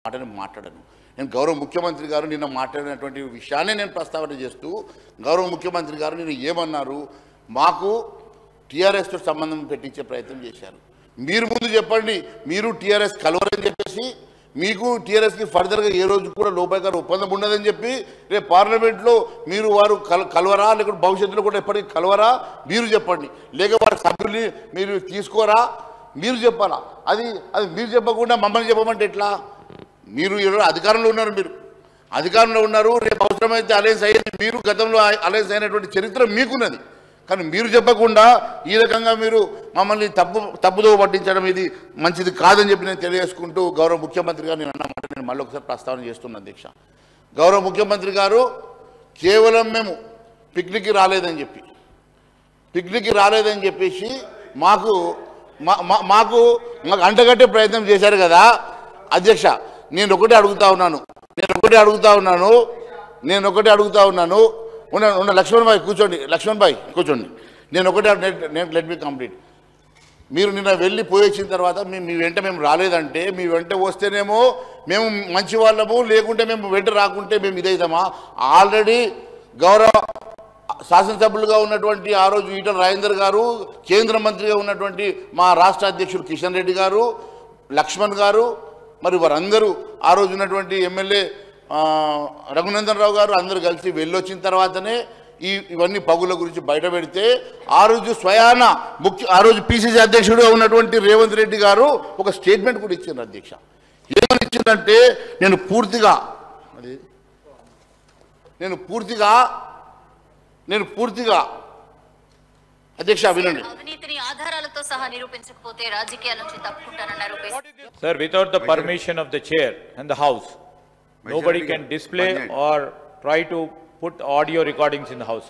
మాటని మాట్లాడను. నేను గౌరవ ముఖ్యమంత్రి గారు నిన్న మాట్లాడినటువంటి విషయాన్ని నేను ప్రస్తావన చేస్తూ, గౌరవ ముఖ్యమంత్రి గారు నిన్న ఏమన్నారు, మాకు టీఆర్ఎస్తో సంబంధం పెట్టించే ప్రయత్నం చేశారు. మీరు ముందు చెప్పండి, మీరు టీఆర్ఎస్ కలవరని చెప్పేసి, మీకు టీఆర్ఎస్కి ఫర్దర్గా ఏ రోజు కూడా లోపాయకార ఒప్పందం ఉండదని చెప్పి రేపు పార్లమెంట్లో మీరు వారు కలవరా, లేకుంటే భవిష్యత్తులో కూడా ఎప్పటికీ కలవరా మీరు చెప్పండి. లేక వారి సభ్యుల్ని మీరు తీసుకోరా మీరు చెప్పాలా. అది మీరు చెప్పకుండా మమ్మల్ని చెప్పమంటే ఎట్లా? మీరు ఈరోజు అధికారంలో ఉన్నారు, మీరు అధికారంలో ఉన్నారు, రేపు అవసరమైతే అలయన్స్ అయ్యేది మీరు, గతంలో అలయన్స్ అయినటువంటి చరిత్ర మీకున్నది. కానీ మీరు చెప్పకుండా ఈ రకంగా మీరు మమ్మల్ని తప్పుదో పట్టించడం ఇది మంచిది కాదని చెప్పి నేను తెలియజేసుకుంటూ, గౌరవ ముఖ్యమంత్రి గారు నేను అన్నమాట నేను మళ్ళీ ఒకసారి ప్రస్తావన చేస్తున్నాను అధ్యక్ష. గౌరవ ముఖ్యమంత్రి గారు కేవలం మేము పిక్నిక్కి రాలేదని చెప్పేసి మాకు అంటగట్టే ప్రయత్నం చేశారు కదా అధ్యక్ష. నేను ఒకటే అడుగుతా ఉన్నాను ఉన్న లక్ష్మణ్ భాయ్ కూర్చోండి. నేను ఒకటే లెట్ మీ కంప్లీట్. మీరు నిన్న వెళ్ళి పోయొచ్చిన తర్వాత మీ వెంట మేము రాలేదంటే, మీ వెంట వస్తేనేమో మేము మంచి వాళ్ళము, లేకుంటే మేము వెంట రాకుంటే మేము ఇదైతామా? ఆల్రెడీ గౌరవ శాసనసభ్యులుగా ఉన్నటువంటి ఆ రోజు ఈటల రాజేందర్ గారు, కేంద్ర మంత్రిగా ఉన్నటువంటి మా రాష్ట్ర అధ్యక్షుడు కిషన్ రెడ్డి గారు, లక్ష్మణ్ గారు, మరి వారందరూ ఆ రోజు ఉన్నటువంటి ఎమ్మెల్యే రఘునందన్ రావు గారు అందరూ కలిసి వెళ్ళొచ్చిన తర్వాతనే ఇవన్నీ పగుల గురించి బయట పెడితే, ఆ రోజు స్వయాన ఆ రోజు పిసిసి అధ్యక్షుడుగా ఉన్నటువంటి రేవంత్ రెడ్డి గారు ఒక స్టేట్మెంట్ కూడా ఇచ్చారు అధ్యక్ష. ఏమని ఇచ్చిందంటే, నేను పూర్తిగా అధ్యక్ష వినండి. Sir, without the permission of the chair and the house, nobody can display or try to put audio recordings in the house.